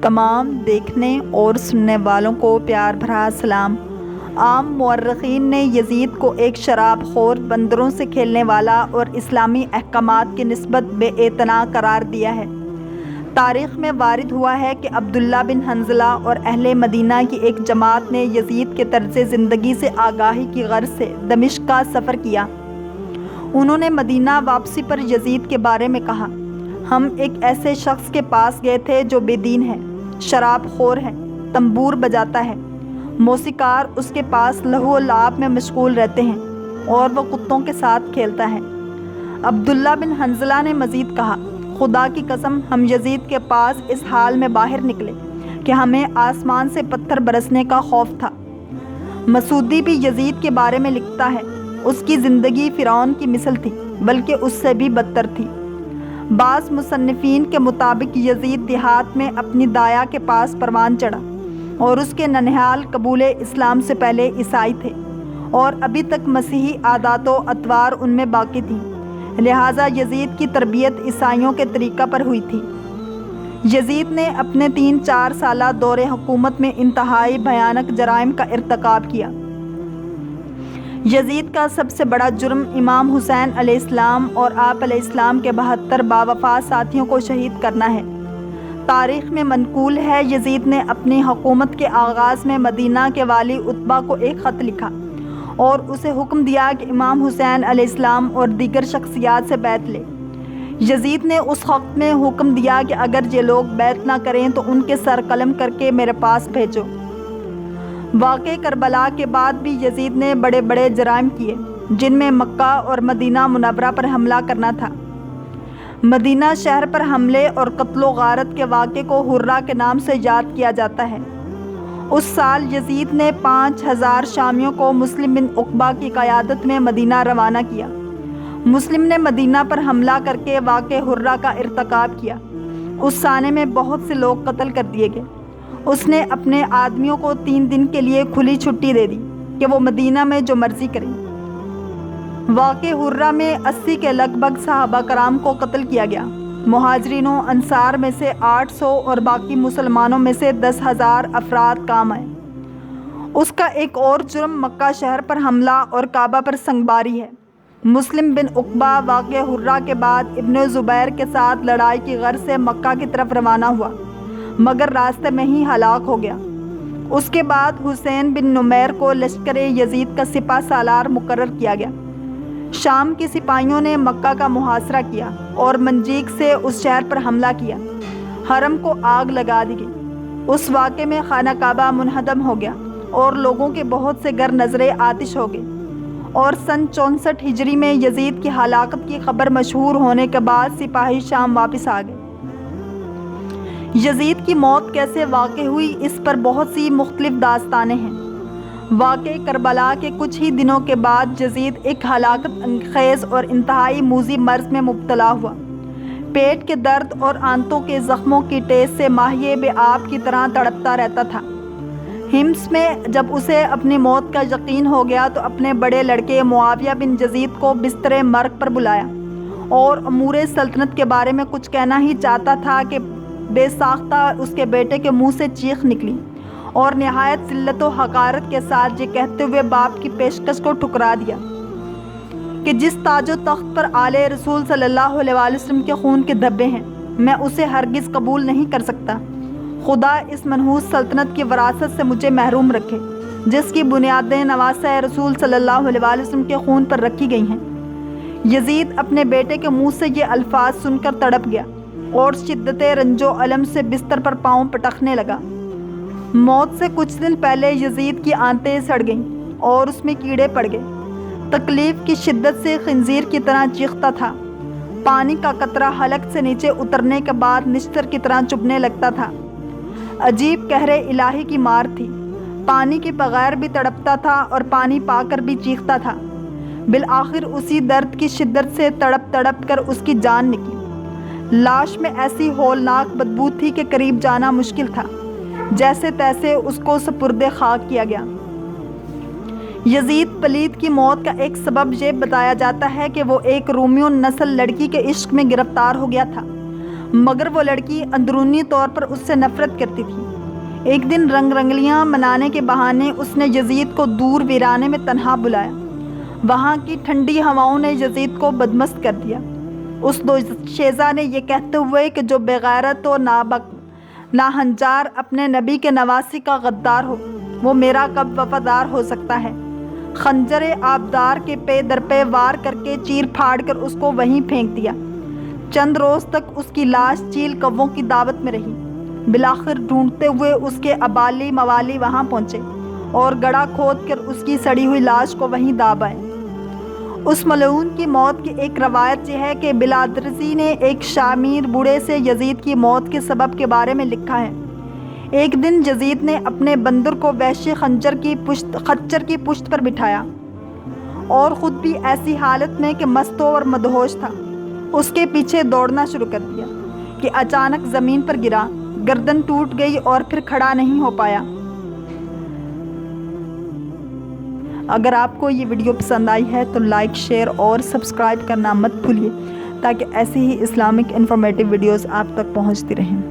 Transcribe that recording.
تمام دیکھنے اور سننے والوں کو پیار بھرا سلام۔ عام مورخین نے یزید کو ایک شراب خور، بندروں سے کھیلنے والا اور اسلامی احکامات کی نسبت بے اعتنا قرار دیا ہے۔ تاریخ میں وارد ہوا ہے کہ عبداللہ بن حنظلہ اور اہل مدینہ کی ایک جماعت نے یزید کے طرز زندگی سے آگاہی کی غرض سے دمشق کا سفر کیا۔ انہوں نے مدینہ واپسی پر یزید کے بارے میں کہا، ہم ایک ایسے شخص کے پاس گئے تھے جو بے دین ہے، شراب خور ہے، تنبور بجاتا ہے، موسیقار اس کے پاس لہو و لعب میں مشغول رہتے ہیں اور وہ کتوں کے ساتھ کھیلتا ہے۔ عبداللہ بن حنظلہ نے مزید کہا، خدا کی قسم ہم یزید کے پاس اس حال میں باہر نکلے کہ ہمیں آسمان سے پتھر برسنے کا خوف تھا۔ مسعودی بھی یزید کے بارے میں لکھتا ہے، اس کی زندگی فرعون کی مثل تھی، بلکہ اس سے بھی بدتر تھی۔ بعض مصنفین کے مطابق یزید دیہات میں اپنی دایا کے پاس پروان چڑھا اور اس کے ننھیال قبول اسلام سے پہلے عیسائی تھے اور ابھی تک مسیحی عادات و اطوار ان میں باقی تھیں، لہٰذا یزید کی تربیت عیسائیوں کے طریقہ پر ہوئی تھی۔ یزید نے اپنے 3-4 سالہ دور حکومت میں انتہائی بھیانک جرائم کا ارتکاب کیا۔ یزید کا سب سے بڑا جرم امام حسین علیہ السلام اور آپ علیہ السلام کے 72 باوفا ساتھیوں کو شہید کرنا ہے۔ تاریخ میں منقول ہے، یزید نے اپنی حکومت کے آغاز میں مدینہ کے والی عتبہ کو ایک خط لکھا اور اسے حکم دیا کہ امام حسین علیہ السلام اور دیگر شخصیات سے بیعت لے۔ یزید نے اس خط میں حکم دیا کہ اگر یہ لوگ بیعت نہ کریں تو ان کے سر قلم کر کے میرے پاس بھیجو۔ واقعہ کربلا کے بعد بھی یزید نے بڑے بڑے جرائم کیے، جن میں مکہ اور مدینہ منورہ پر حملہ کرنا تھا۔ مدینہ شہر پر حملے اور قتل و غارت کے واقعے کو حرہ کے نام سے یاد کیا جاتا ہے۔ اس سال یزید نے 5000 شامیوں کو مسلم بن عقبہ کی قیادت میں مدینہ روانہ کیا۔ مسلم نے مدینہ پر حملہ کر کے واقعہ حرہ کا ارتکاب کیا۔ اس سانے میں بہت سے لوگ قتل کر دیے گئے۔ اس نے اپنے آدمیوں کو 3 دن کے لیے کھلی چھٹی دے دی کہ وہ مدینہ میں جو مرضی کریں۔ واقعہ حرہ میں 80 کے لگ بھگ صحابہ کرام کو قتل کیا گیا۔ مہاجرین و انصار میں سے 800 اور باقی مسلمانوں میں سے 10,000 افراد کام آئے۔ اس کا ایک اور جرم مکہ شہر پر حملہ اور کعبہ پر سنگباری ہے۔ مسلم بن عقبہ واقعہ حرہ کے بعد ابن زبیر کے ساتھ لڑائی کی غرض سے مکہ کی طرف روانہ ہوا، مگر راستے میں ہی ہلاک ہو گیا۔ اس کے بعد حسین بن نمیر کو لشکر یزید کا سپہ سالار مقرر کیا گیا۔ شام کے سپاہیوں نے مکہ کا محاصرہ کیا اور منجیق سے اس شہر پر حملہ کیا۔ حرم کو آگ لگا دی گئی۔ اس واقعے میں خانہ کعبہ منہدم ہو گیا اور لوگوں کے بہت سے گھر نذر آتش ہو گئے، اور سن 64 ہجری میں یزید کی ہلاکت کی خبر مشہور ہونے کے بعد سپاہی شام واپس آ گئے۔ یزید کی موت کیسے واقع ہوئی، اس پر بہت سی مختلف داستانیں ہیں۔ واقعہ کربلا کے کچھ ہی دنوں کے بعد یزید ایک ہلاکت انگیز اور انتہائی موذی مرض میں مبتلا ہوا۔ پیٹ کے درد اور آنتوں کے زخموں کی ٹیس سے ماہیے بے آب کی طرح تڑپتا رہتا تھا۔ حمص میں جب اسے اپنی موت کا یقین ہو گیا تو اپنے بڑے لڑکے معاویہ بن یزید کو بستر مرگ پر بلایا اور امور سلطنت کے بارے میں کچھ کہنا ہی چاہتا تھا کہ بے ساختہ اس کے بیٹے کے منہ سے چیخ نکلی اور نہایت ذلت و حقارت کے ساتھ یہ کہتے ہوئے باپ کی پیشکش کو ٹھکرا دیا کہ جس تاج و تخت پر آل رسول صلی اللہ علیہ وسلم کے خون کے دھبے ہیں، میں اسے ہرگز قبول نہیں کر سکتا۔ خدا اس منحوس سلطنت کی وراثت سے مجھے محروم رکھے جس کی بنیادیں نواسہ رسول صلی اللہ علیہ وسلم کے خون پر رکھی گئی ہیں۔ یزید اپنے بیٹے کے منہ سے یہ الفاظ سن کر تڑپ گیا اور شدت رنج و الم سے بستر پر پاؤں پٹکنے لگا۔ موت سے کچھ دن پہلے یزید کی آنتیں سڑ گئیں اور اس میں کیڑے پڑ گئے۔ تکلیف کی شدت سے خنزیر کی طرح چیختا تھا۔ پانی کا قطرہ حلق سے نیچے اترنے کے بعد نشتر کی طرح چبھنے لگتا تھا۔ عجیب قہر الہی کی مار تھی۔ پانی کے بغیر بھی تڑپتا تھا اور پانی پا کر بھی چیختا تھا۔ بالآخر اسی درد کی شدت سے تڑپ تڑپ کر اس کی جان نکلی۔ لاش میں ایسی ہولناک بدبو تھی کہ قریب جانا مشکل تھا۔ جیسے تیسے اس کو سپرد خاک کیا گیا۔ یزید پلید کی موت کا ایک سبب یہ بتایا جاتا ہے کہ وہ ایک رومیو نسل لڑکی کے عشق میں گرفتار ہو گیا تھا۔ مگر وہ لڑکی اندرونی طور پر اس سے نفرت کرتی تھی۔ ایک دن رنگ رنگلیاں منانے کے بہانے اس نے یزید کو دور ویرانے میں تنہا بلایا۔ وہاں کی ٹھنڈی ہواؤں نے یزید کو بدمست کر دیا۔ اس دوشیزہ نے یہ کہتے ہوئے کہ جو بے غیرت و ناہنجار اپنے نبی کے نواسی کا غدار ہو، وہ میرا کب وفادار ہو سکتا ہے؟ خنجر آبدار کے پے در پے وار کر کے چیر پھاڑ کر اس کو وہیں پھینک دیا۔ چند روز تک اس کی لاش چیل کووں کی دعوت میں رہی۔ بالآخر ڈھونڈتے ہوئے اس کے ابالی موالی وہاں پہنچے اور گڑھا کھود کر اس کی سڑی ہوئی لاش کو وہیں داب آئے۔ اس ملعون کی موت کی ایک روایت یہ ہے کہ بلادرزی نے ایک شامیر بوڑھے سے یزید کی موت کے سبب کے بارے میں لکھا ہے۔ ایک دن یزید نے اپنے بندر کو وحشی خنجر کی پشت پر بٹھایا اور خود بھی ایسی حالت میں کہ مست اور مدہوش تھا، اس کے پیچھے دوڑنا شروع کر دیا کہ اچانک زمین پر گرا، گردن ٹوٹ گئی اور پھر کھڑا نہیں ہو پایا۔ اگر آپ کو یہ ویڈیو پسند آئی ہے تو لائک، شیئر اور سبسکرائب کرنا مت بھولیے تاکہ ایسی ہی اسلامک انفارمیٹیو ویڈیوز آپ تک پہنچتی رہیں۔